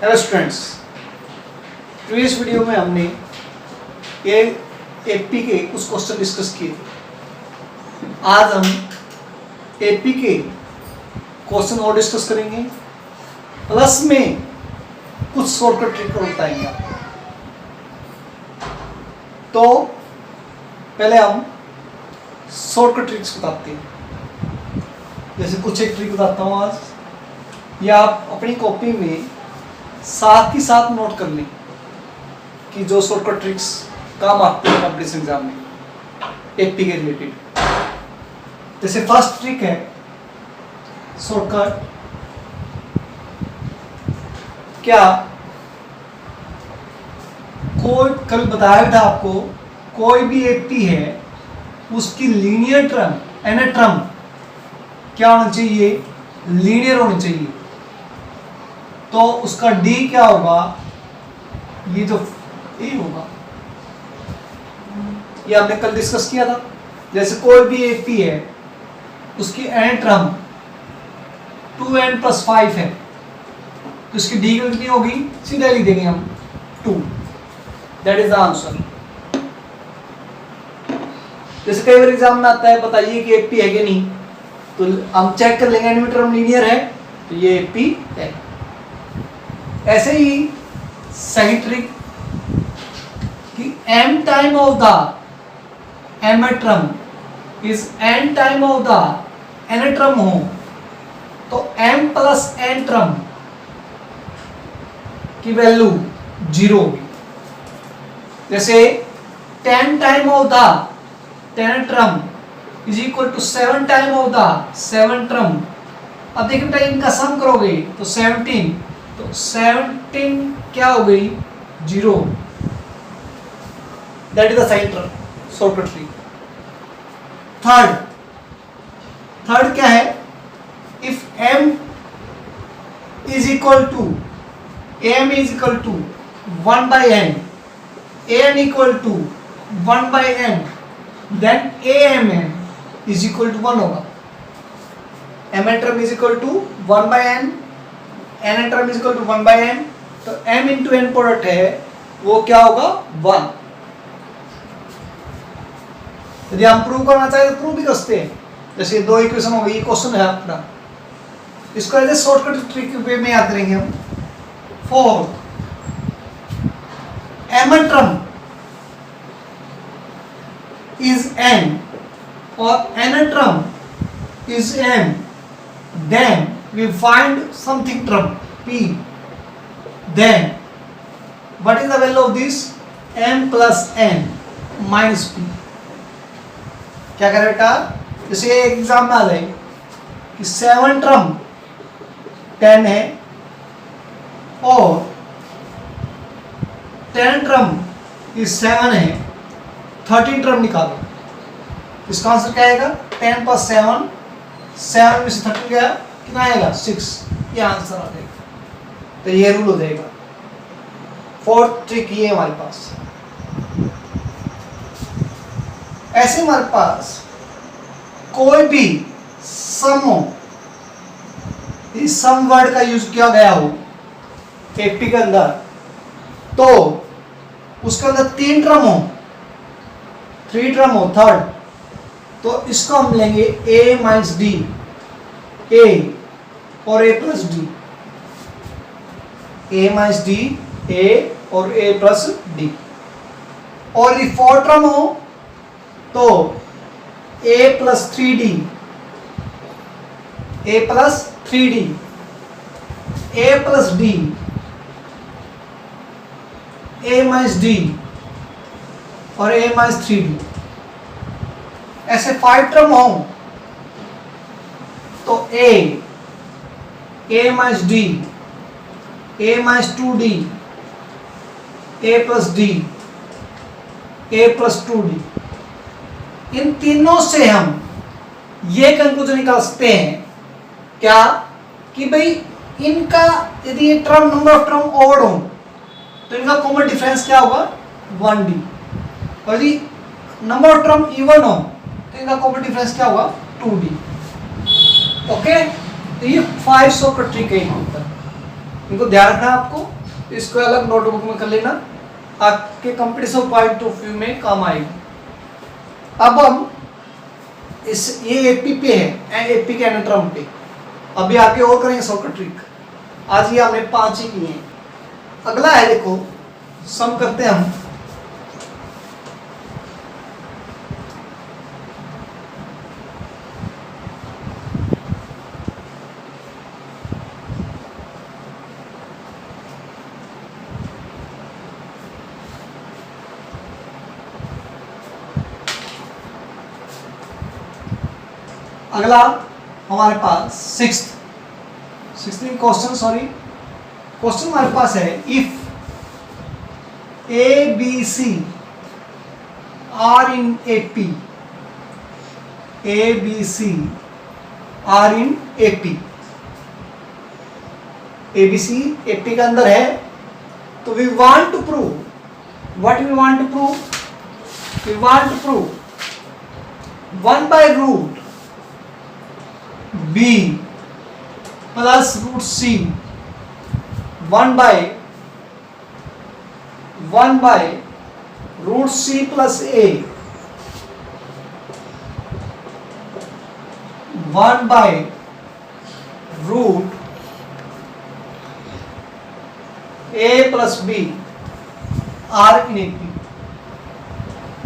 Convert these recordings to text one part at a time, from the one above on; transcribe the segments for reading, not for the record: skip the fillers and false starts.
Hello students, previous video में हमने ये एपी के कुछ क्वेश्चन डिस्कस किए थे। आज हम एपी के क्वेश्चन और डिस्कस करेंगे, प्लस में कुछ शॉर्टकट ट्रिक और बताएंगे आपको। तो पहले हम शॉर्टकट ट्रिक्स बताते हैं। जैसे कुछ एक ट्रिक बताता हूँ आज, या आप अपनी कॉपी में साथ ही साथ नोट कर लें कि जो शॉर्टकट ट्रिक्स काम आते हैं कॉम्पिटिशन एग्जाम में एपी के रिलेटेड। जैसे फर्स्ट ट्रिक है शॉर्टकट, क्या कोई कल बताया था आपको, कोई भी एपी है उसकी लीनियर टर्म एन क्या होना चाहिए, लीनियर होनी चाहिए। तो उसका डी क्या होगा, ये जो ए होगा, ये हमने कल डिस्कस किया था। जैसे कोई भी एपी है उसकी एन टर्म 2n+5 है, तो इसकी डी कितनी होगी, सीधा लिख देंगे हम 2। That is the answer. जैसे कई बार एग्जाम में आता है बताइए कि एपी है कि नहीं, तो हम चेक कर लेंगे एन टर्म लीनियर है तो ये एपी है। ऐसे ही सही ट्रिक कि m time of the m term is n time of the n term हो तो m प्लस n टर्म की वैल्यू 0 होगी। जैसे 10 time of the 10 term is equal to 7 time of the 7 term. अब देखिए बेटा इनका सम करोगे तो 17, तो 17 क्या हो गई, 0। दैट इज द सही शॉर्टकट ट्रिक। थर्ड क्या है, if m is equal to 1/n, an equal to 1/n, then amn is equal to 1 होगा। m term is equal to 1/n, n term is equal to 1/n, तो m into n product है वो क्या होगा, 1। यदि हम prove करना चाहे तो प्रूव भी कर सकते हैं। जैसे दो इक्वेशन हो गई, ये क्वेश्चन है अपना, इसको ऐसे शॉर्टकट ट्रिक वे में याद करेंगे हम। Fourth, m term is n और n term is m, then we find something term p, then what is the value of this, m plus n minus p। क्या करें बेटा, जैसे एग्जाम में आ जाए कि 7 टर्म 10 है और 10 टर्म इज 7 है, 13 टर्म निकालो। इसका आंसर क्या आएगा, 10 + 7, 7 में से 13 गया, कितना आएगा, 6। ये आंसर आ जाएगा। तो ये रूल हो जाएगा। फोर्थ ट्रिक ये हमारे पास। ऐसे हमारे पास कोई भी सम हो, इस सम वर्ड का यूज किया गया हो एपी के अंदर, तो उसके अंदर 3 टर्म हो, 3 टर्म हो, थर्ड, तो इसको हम लेंगे a माइनस डी, a और a plus D, a minus d, a और a प्लस डी। और यदि 4 टर्म हो तो a plus 3d, a plus 3d, a plus d, a minus D और a माइनस 3d। ऐसे 5 टर्म हो तो a minus d, a minus 2d, a plus d, a plus 2d। इन तीनों से हम ये कंक्लूजन निकाल सकते हैं क्या, कि भाई इनका यदि ये term number of term odd हो तो इनका कॉमन डिफरेंस क्या होगा, 1d, और यदि नंबर ऑफ टर्म इवन हो तो इनका कॉमन डिफरेंस क्या होगा, 2d। ओके, तो ये 5 शॉर्टकट ट्रिक है। इनको ध्यान रखना आपको, इसको अलग नोटबुक में कर लेना, आपके कॉम्पिटिशन पॉइंट ऑफ व्यू में काम आएगी। अब हम इस ये एपी पे है, एपी के एनाटॉम पे, अभी आके और करेंगे शॉर्टकट ट्रिक। आज ये हमने 5 ही किए हैं। अगला है, देखो सम करते हैं हम। अगला हमारे पास सिक्स्थ क्वेश्चन, क्वेश्चन हमारे पास है, if A B c are in AP, A B c are in AP, A B c AP के अंदर है, तो we want to prove, what we want to prove, we want to prove 1/रूट b plus root c 1 by root c plus a 1 by root a plus b are in AP.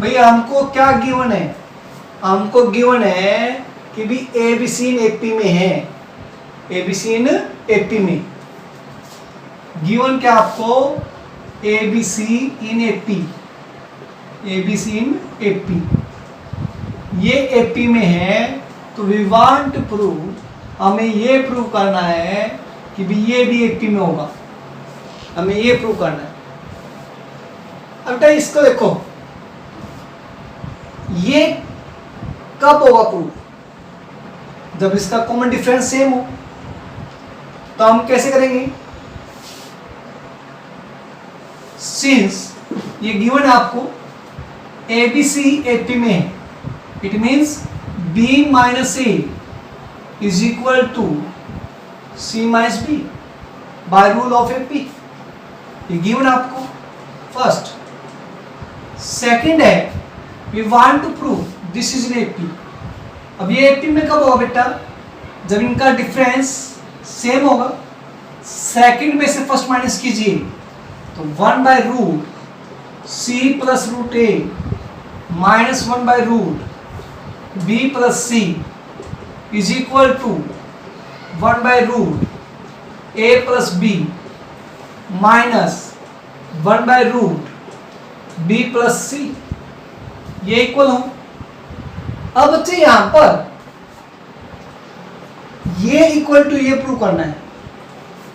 भैया हमको क्या given है, हमको given है कि भी A B C in AP में है, A B C in AP में गिवन क्या आपको, A B C in AP, A B C in AP, ये एपी में है, तो वी वांट टू प्रूव, हमें ये प्रूव करना है कि भी ये भी एपी में होगा, हमें ये प्रूव करना है। अब इसको देखो, ये कब होगा प्रूव, जब इसका कॉमन डिफरेंस सेम हो। तो हम कैसे करेंगे, सिंस ये गिवन है आपको ए बी सी एपी में है, it means B minus A is equal to C minus B by rule of AP, ये गिवन आपको फर्स्ट। सेकंड है, we want to prove this is in AP. अब ये AP में कब होगा बेटा, जब इनका डिफरेंस सेम होगा। सेकंड में से फर्स्ट माइनस कीजिए, तो 1/रूट c plus root a minus 1/रूट b plus c is equal to 1/रूट ए प्लस बी माइनस 1/रूट बी प्लस सी, ये इक्वल हो। अब बच्चे यहां पर ये इक्वल टू ये प्रूव करना है।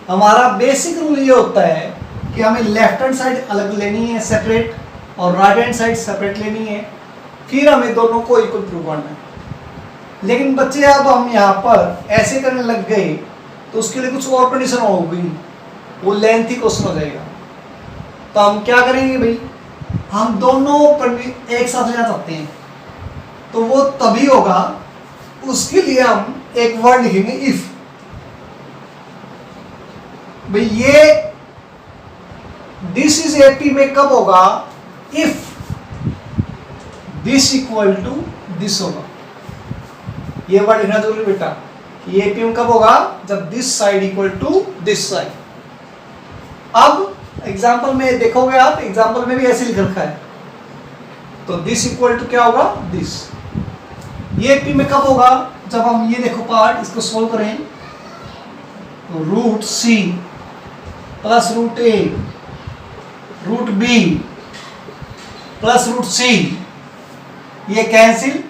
हमारा बेसिक रूल ये होता है कि हमें लेफ्ट हैंड साइड अलग लेनी है सेपरेट, और राइट हैंड साइड सेपरेट लेनी है, फिर हमें दोनों को इक्वल प्रूव करना है। लेकिन बच्चे अब हम यहाँ पर ऐसे करने लग गए तो उसके लिए कुछ और कंडीशन होगी, वो लेंथी क्वेश्चन हो जाएगा। तो हम क्या करेंगे भाई, हम दोनों एक साथ लेना चाहते हैं, तो वो तभी होगा, उसके लिए हम एक वर्ड लिखेंगे इफ। भाई ये दिस इज एपी में कब होगा, if this equal to this होगा। ये वर्ड लिखना जरूरी बेटा, ये एपी में कब होगा, जब this side equal to this side. अब एग्जाम्पल में देखोगे आप, एग्जाम्पल में भी ऐसे लिख रखा है, तो दिस इक्वल टू क्या होगा, दिस। ये एपी में कब होगा, जब हम ये देखो पार्ट, इसको सोल्व करें, तो root c plus root a root b plus root c, ये कैंसिल,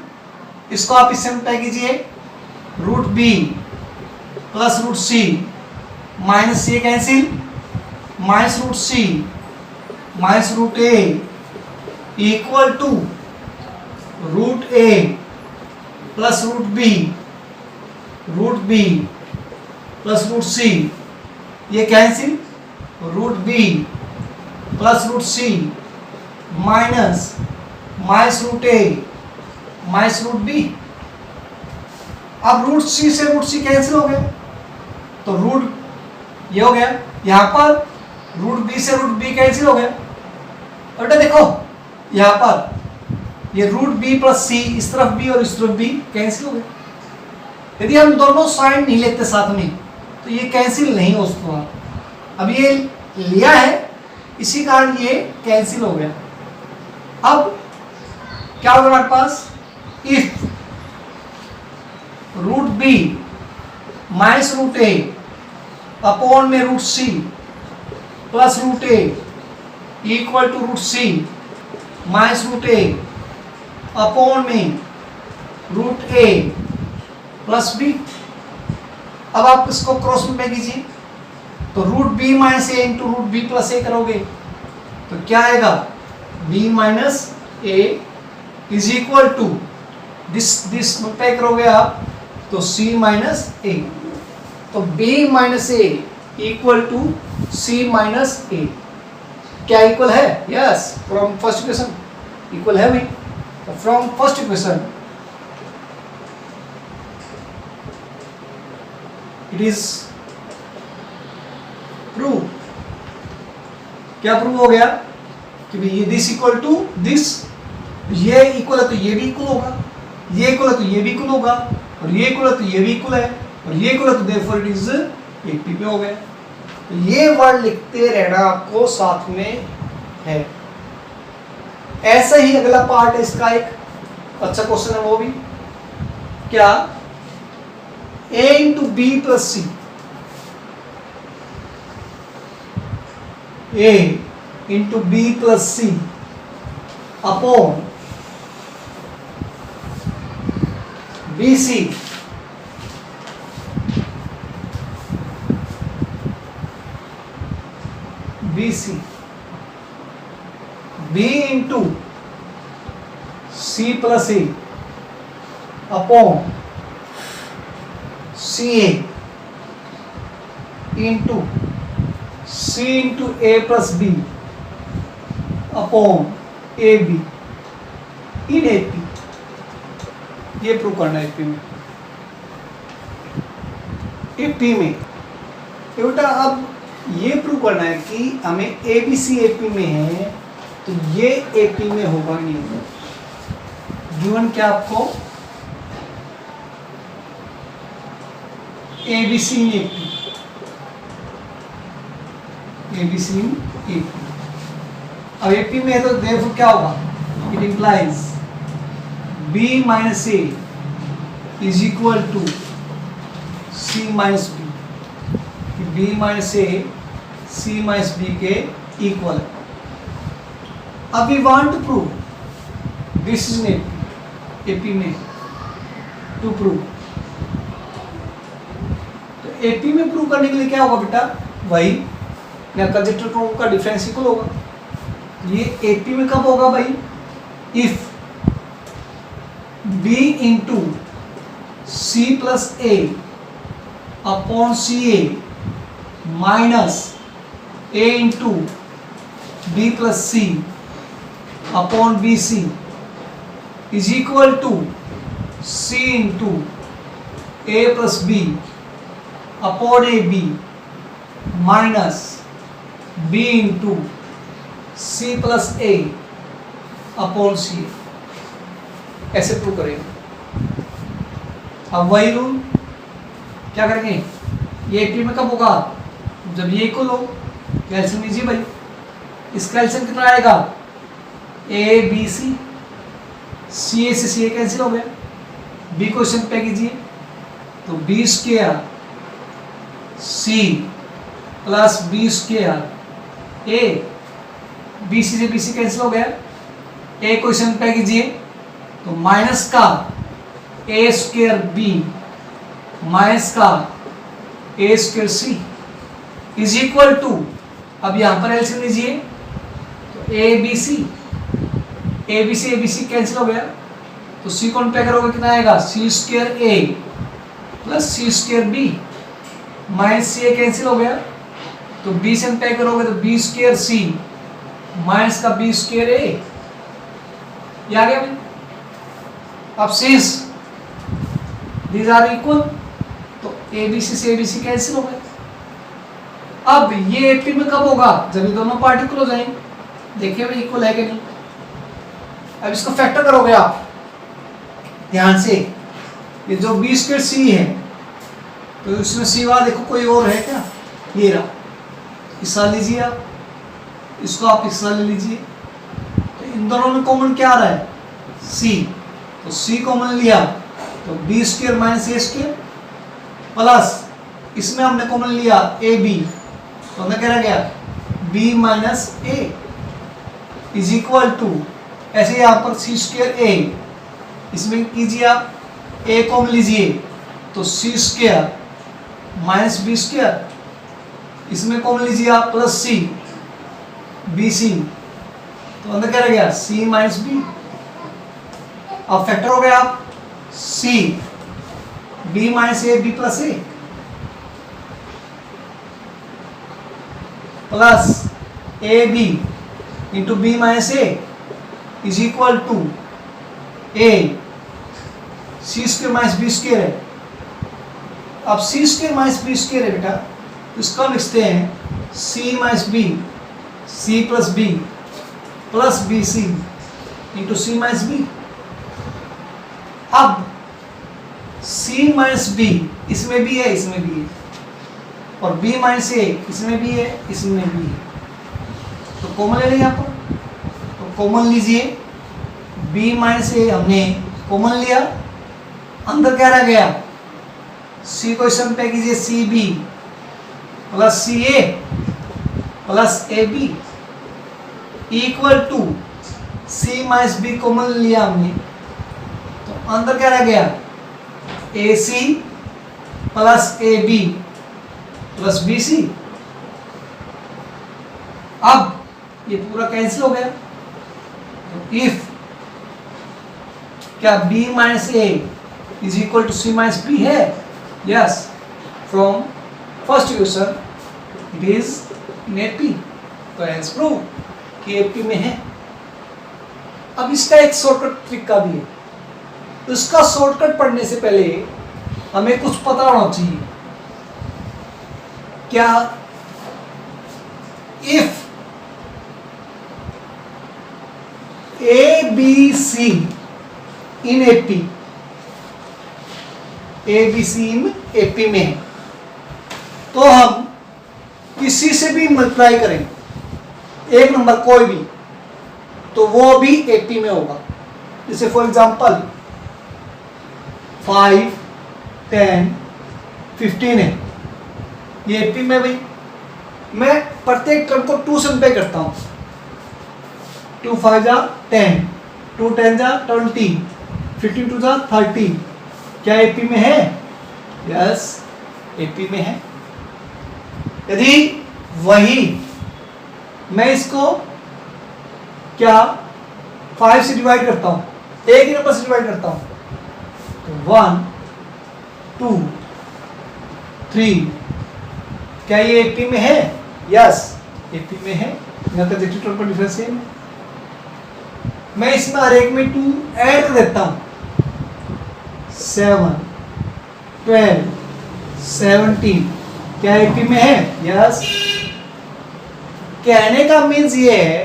इसको आप इससे मल्टीप्लाई कीजिए, root b plus root c minus ये cancel, minus root c minus root a equal to root a plus root b plus root c, ये cancel, root b plus root c minus root a minus root b. अब root c से root सी cancel हो गए, तो root ये हो गया, यहां पर रूट बी से रूट बी कैंसिल हो गया। और बेटा देखो यहां पर ये रूट बी प्लस सी, इस तरफ बी और इस तरफ बी कैंसिल हो गया। यदि हम दोनों साइन नहीं लेते साथ में तो ये कैंसिल नहीं हो सकता। अब ये लिया है इसी कारण ये कैंसिल हो गया। अब क्या होगा हमारे पास, if root b minus root a upon में root c plus root a equal to root c minus root a upon में रूट ए प्लस बी। अब आप इसको क्रॉस में कीजिए तो root b minus a into root b plus a करोगे तो क्या आएगा, b minus A is equal to this multiply करोगे आप तो सी माइनस ए। तो b minus a equal to C minus ए क्या इक्वल है, yes, from first equation equal है भाई। तो from first equation it is prove. क्या प्रूव हो गया कि भाई ये दिस इक्वल टू दिस, ये इक्वल है तो ये भी इक्वल होगा, ये इक्वल है तो ये भी इक्वल होगा, और ये इक्वल है तो ये भी इक्वल है, और ये इक्वल है तो देयरफॉर इट इज एपी पे हो गया। तो ये वर्ड लिखते रहना आपको साथ में है। ऐसा ही अगला पार्ट है इसका, एक अच्छा क्वेश्चन है वो भी क्या, a into B plus C, a into B plus C upon B C B C B into C plus A upon C A into C into A plus B upon A B in A P. ये prove करना है AP में। AP में बेटा अब ये prove करना है कि हमें ए बी सी एपी में है तो ये एपी में होगा नहीं होगा। गिवन क्या आपको, ए बी सी में एपी, ए बी सी में एपी। अब एपी में है तो देयरफॉर क्या होगा, it implies b minus A is equal to C minus B. b minus A C minus B के इक्वल है। अब we want to prove this is AP, AP में टू प्रूव। तो एपी में प्रूव करने के लिए क्या होगा बेटा, वही कंजक्टर प्रूफ का डिफरेंस इक्वल होगा। ये एपी में कब होगा भाई, if b into C plus A upon C A minus a into B plus C upon B c is equal to c into A plus B upon A b minus b into C plus A upon c. ऐसे prove करेंगे। अब वही rule क्या करेंगे, ये AP में कब होगा, जब ये इक्वल हो। कैल्शियम लीजिए भाई, इस कैल्शियम कितना आएगा, ए बी सी, सी ए से सी ए कैंसिल हो गया, बी क्वेश्चन पे कीजिए तो b square c plus b square a, B c से बी सी कैंसिल हो गया, ए क्वेश्चन पे कीजिए तो माइनस का ए स्क्वायर बी माइनस का a square c is equal to, अब यहां पर एलसीएम लीजिए तो ए बी सी कैंसिल हो गया तो सी कौन पे करोगे कितना आएगा, सी स्क्वायर ए प्लस सी स्क्वायर बी माइनस सी ए कैंसिल हो गया तो बी से पे करोगे तो बी स्क्वायर सी माइनस का बी स्क्वायर ए, ये आ गया। अब सिंस दीज आर इक्वल तो ए बी सी से ए बी सी कैंसिल हो गए। अब ये एपी में कब होगा? जब ये दोनों पार्ट इक्वल हो जाएंगे। देखिए भाई इक्वल है कि नहीं। अब इसको फैक्टर करोगे आप ध्यान से। ये जो बी स्क्वायर सी है तो इसमें सी वाला देखो कोई और है क्या? ये रहा, हिस्सा लीजिए आप, इसको आप हिस्सा ले लीजिए। तो इन दोनों में कॉमन क्या आ रहा है? सी। तो सी कॉमन लिया तो बी स्क्वायर माइनस ए स्क्वायर प्लस इसमें हमने कॉमन लिया ए बी, तो हमें क्या रह गया? B minus A is equal to, ऐसे यहाँ पर सी स्क्वायर ए, इसमें कीजिए आप ए कॉमन लीजिए तो सी स्क्वायर माइनस बी स्क्वायर, इसमें कॉमन लीजिए आप प्लस सी बी सी, तो अंदर क्या रह गया? C minus b. अब फैक्टर हो गया आप c b minus a B plus a plus a b into b minus A is equal to a c square minus b square है। अब c square minus b square है बेटा, तो इसका लिखते हैं सी माइनस बी सी plus b plus b c into c minus b. अब c minus B इसमें भी है इसमें भी है, और बी माइनस ए इसमें भी है इसमें भी है, तो कॉमन ले लें यहाँ पर। तो कॉमन लीजिए, बी माइनस ए हमने कॉमन लिया, अंदर क्या रह गया? सी को इसमें पे कीजिए c b plus c A plus a b equal to C minus b common लिया हमने, तो अंदर क्या रह गया? A c plus a B plus b c. अब ये पूरा कैंसिल हो गया, तो इफ क्या b minus A is equal to C minus b है? Yes, from first equation it is in AP, तो हेंस प्रूव कि एपी में है। अब इसका एक शॉर्टकट ट्रिक का भी है, तो इसका शॉर्टकट पढ़ने से पहले हमें कुछ पता होना चाहिए। क्या? If A B C in AP, A B C in AP में है, तो हम किसी से भी मल्टीप्लाई करें एक नंबर कोई भी, तो वो भी एपी में होगा। जैसे फॉर एग्जांपल 5, 10, 15 है, ये एपी में भाई मैं प्रत्येक टर्म को 2 से मल्टीप्लाई करता हूं। 2 5 जा 10, 2 10 जा 20, 15 2 जा 30। क्या एपी में है? यस, एपी में है। यदि वही मैं इसको क्या 5 से डिवाइड करता हूं, एक ही नंबर से डिवाइड करता हूं, तो 1 2 3, क्या ये एपी में है? यस, एपी में है। यहाँ का डिजिटल पर डिफरेंस सेम है। मैं इसमें हर एक में 2 ऐड कर देता हूं, 7 12 17, क्या एपी में है? यस। कहने का मीन्स ये है,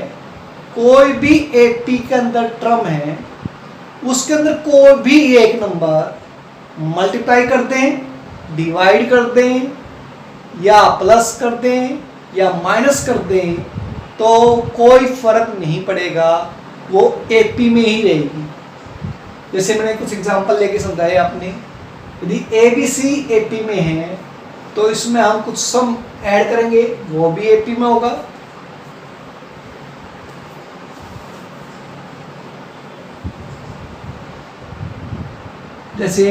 कोई भी एपी के अंदर टर्म है, उसके अंदर कोई भी एक नंबर मल्टीप्लाई कर दें, डिवाइड कर दें, या प्लस कर दें या माइनस कर दें, तो कोई फर्क नहीं पड़ेगा, वो एपी में ही रहेगी। जैसे मैंने कुछ एग्जांपल लेके समझाया आपने। यदि ए बी सी एपी में है तो इसमें हम कुछ सम ऐड करेंगे, वो भी एपी में होगा। जैसे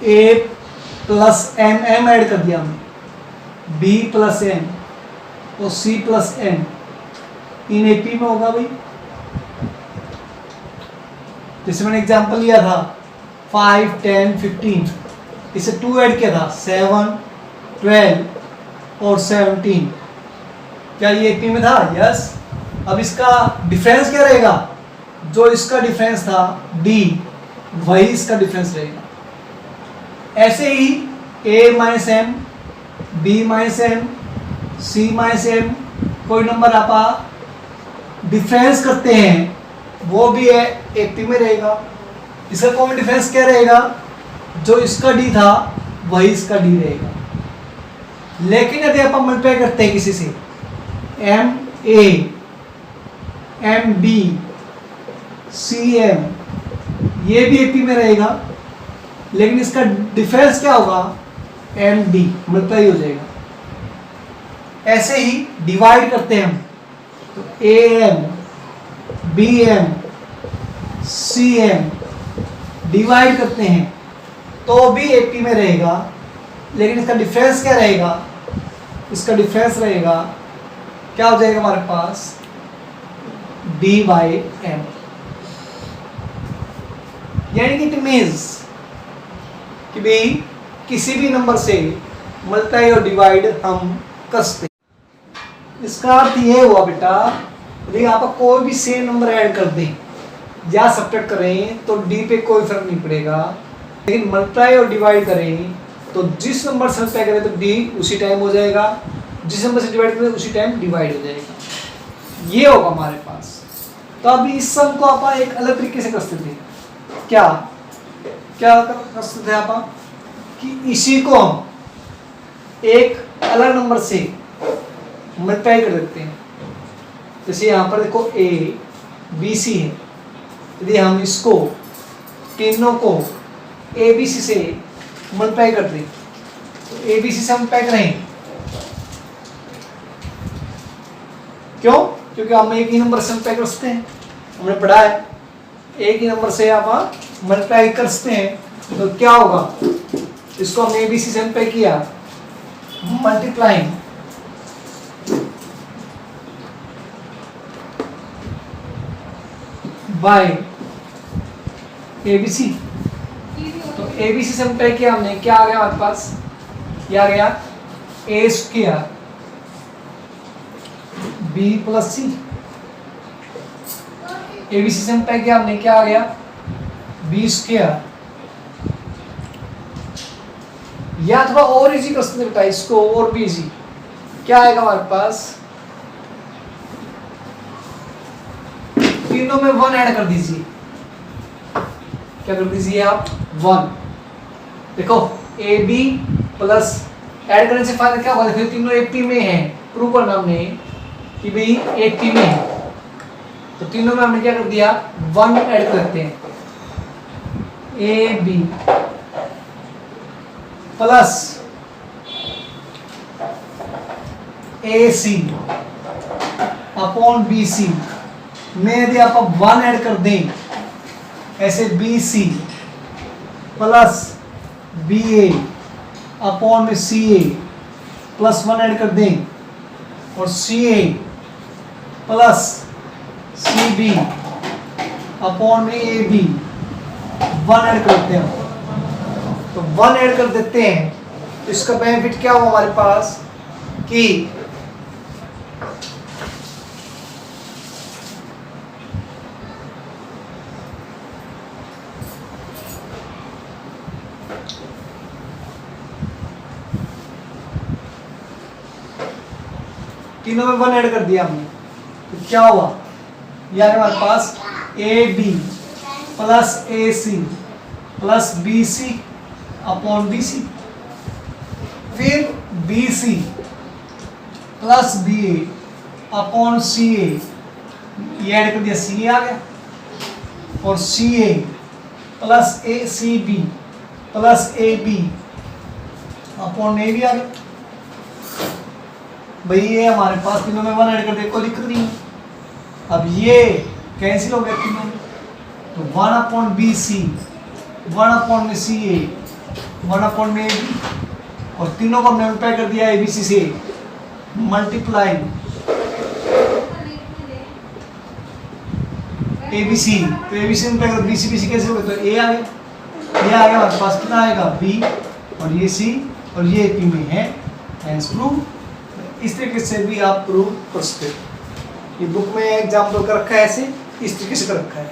A plus M, M add कर दिया हमने, बी प्लस एम और C plus M in AP में होगा भाई। जैसे मैंने एग्जांपल लिया था 5 10 15, इसे 2 ऐड किया था 7 12 और 17, क्या ये एपी में था? यस। अब इसका डिफरेंस क्या रहेगा? जो इसका डिफरेंस था डी, वही इसका डिफरेंस रहेगा। ऐसे ही a minus M, B minus M, C minus M, कोई नंबर आप डिफरेंस करते हैं वो भी है एपी में रहेगा। इसका कॉमन डिफरेंस क्या रहेगा, जो इसका डी था वही इसका डी रहेगा। लेकिन यदि आप मल्टीप्लाई करते हैं किसी से, M A, M B, C M, ये भी एपी में रहेगा, लेकिन इसका डिफरेंस क्या होगा, एम डी मल्टीप्लाई हो जाएगा। ऐसे ही डिवाइड करते हैं हम, तो A M, B M, C M divide करते हैं तो भी एपी में रहेगा, लेकिन इसका डिफरेंस क्या रहेगा, इसका डिफरेंस रहेगा क्या हो जाएगा हमारे पास, डी बाई एम। यानी कि इट मीन्स कि भाई किसी भी नंबर से मल्टीप्लाई और डिवाइड हम कर सकते हैं। इसका अर्थ ये हुआ बेटा, यदि आप कोई भी सेम नंबर ऐड कर दें या सब्ट्रैक्ट करें तो डी पे कोई फर्क नहीं पड़ेगा, लेकिन मल्टीप्लाई और डिवाइड करें तो जिस नंबर से मल्टीप्लाई करें तो डी उसी टाइम हो जाएगा, जिस नंबर से डिवाइड करें उसी टाइम डिवाइड हो जाएगा। ये होगा हमारे पास। तो अब इस सम को आप एक अलग तरीके से कर सकते थे। क्या क्या कर सकते थे आप, कि इसी को हम एक अलग नंबर से मल्टीप्लाई कर देते हैं। जैसे यहाँ पर देखो ए बी सी है, यदि हम इसको तीनों को ए बी सी से मल्टीप्लाई कर दें तो ए बी सी से हम मल्टीप्लाई करें, क्यों, क्योंकि हम एक ही नंबर से मल्टीप्लाई कर सकते हैं, हमने पढ़ा है एक ही नंबर से आप मल्टीप्लाई कर सकते हैं। तो क्या होगा, इसको हमने ए बी सी से मल्टीप्लाई किया, multiplying by A B C, तो ए बी सी से मल्टीप्लाई किया हमने, क्या आ गया हमारे पास, क्या आ गया, a square b plus c. A B c से मल्टीप्लाई किया हमने, क्या आ गया, बी स्क्वायर। या थोड़ा और इजी कर सकते बेटा इसको, और भी इजी क्या आएगा हमारे पास, तीनों में 1 ऐड कर दीजिए, क्या कर दीजिए आप, 1। देखो ए बी प्लस ऐड करने से फायदा क्या होगा, देखो तीनों एपी में है, प्रूव करना हमने कि भाई एपी में है, तो तीनों में हमने क्या कर दिया, 1 ऐड कर देते हैं, A B plus A C upon B C में यदि आप 1 ऐड कर दें, ऐसे बी सी प्लस बी ए अपॉन में सी ए प्लस 1 ऐड कर दें, और सी ए प्लस सी बी अपॉन में ए बी 1 ऐड कर देते हैं। तो 1 ऐड कर देते हैं तो इसका बेनिफिट क्या हुआ हमारे पास, कि तीनों में 1 ऐड कर दिया हमने, तो क्या हुआ, यह हमारे पास a B plus A c plus b c upon B c, फिर b C plus B A upon C a, ये ऐड कर दिया, सी ए आ गया, और सी ए plus A c b plus a b upon A b आ गया। भाई ये हमारे पास तीनों में 1 ऐड कर दिया, कोई दिक्कत नहीं है। अब ये कैंसिल हो गया तीनों में, तो 1 अपॉन बी सी, 1 अपॉन में सी ए, 1 अपॉन में ए बी, और तीनों को हमने मल्टीप्लाई कर दिया ए बी सी से, मल्टीप्लाई ए बी सी, तो ए बी सी मल्टीप्लाई कर बी सी कैसे हो गया, तो ए आ गया, ये आ गया हमारे पास, कितना आएगा बी, और ये सी, और ये पी में है, हेंस प्रूव। इस तरीके से भी आप प्रूव कर सकते हो। ये बुक में एग्जाम्पल कर रखा है, ऐसे इस तरीके से कर रखा है,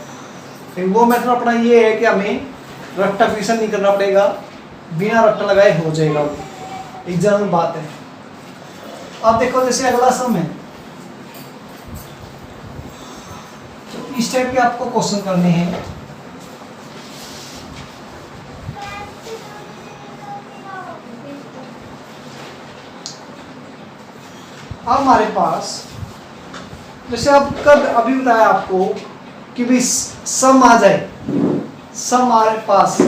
लेकिन वो मेथड अपना ये है कि हमें रट्टा फिक्सन नहीं करना पड़ेगा, बिना रट्टा लगाए हो जाएगा, वो एग्जाम में बात है। अब देखो जैसे अगला सम है, तो इस टाइप के आपको क्वेश्चन करने हैं। अब हमारे पास जैसे अब कब अभी बताया आपको कि भी सम आ जाए, सम हमारे पास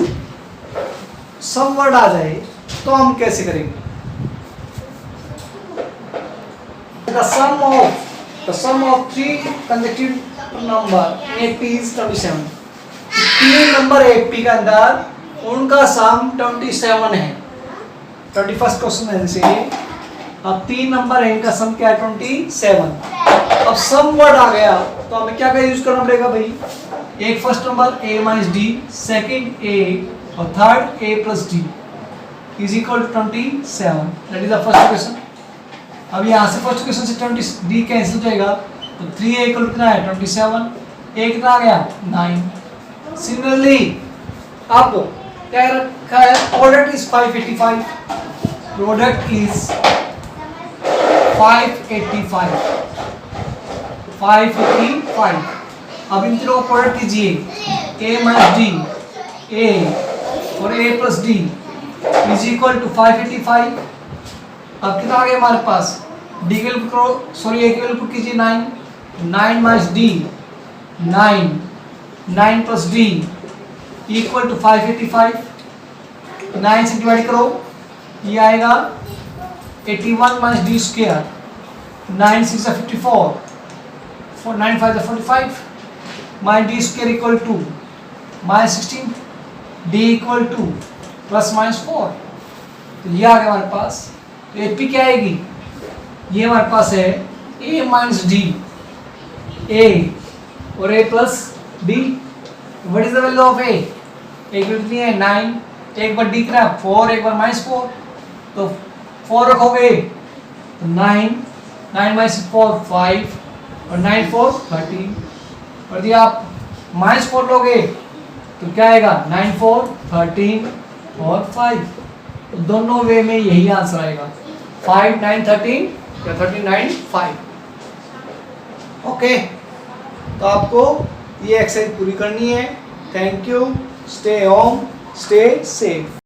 सम वर्ड आ जाए तो हम कैसे करेंगे? the sum of three consecutive number AP is 27। तीन नंबर AP के अंदर उनका सम 27 है। 21st क्वेश्चन है जैसे, अब तीन नंबर है, इनका सम क्या है? 27। अब सम वर्ड आ गया तो हमें क्या यूज करना पड़ेगा भाई? एक first number a minus d, second a और third a plus d is equal to 27। That is the first question. अब यहाँ से फर्स्ट क्वेश्चन से 20 डी कैंसिल हो जाएगा तो 3a इक्वल कितना है? 27। a कितना आ गया? 9। सिमिलरली अब क्या रखा है? Product is 585। Product is 585। अब इन तीनों का प्रोडक्ट कीजिए, a माइनस डी, a और a plus d is equal to 585। अब कितना आ गया हमारे पास? डी के वैल्यू करो, सॉरी a के वैल्यू पुट कीजिए 9, 9 minus d 9, 9 plus d equal to 585। 9 से डिवाइड करो, ये आएगा 81 minus d square. 9 6 54, 9 5 45 minus d square equal to minus 16 d equal to plus minus 4। तो ये आ गया हमारे पास। तो एपी क्या आएगी? ये हमारे पास है a माइनस डी, a और a plus d। What is the value of a? एक कितनी है? 9। एक बार d कितना? 4, एक बार माइनस 4, तो 4 रखोगे तो 9, 9 माइनस 4 5 और 9 4 13। और यदि आप माइनस 4 लोगे तो क्या आएगा? 9 4 13 और 5। तो दोनों वे में यही आंसर आएगा, 5 9 13 या 13 9 5। ओके, तो आपको ये एक्सरसाइज पूरी करनी है। Thank you, stay home, stay safe.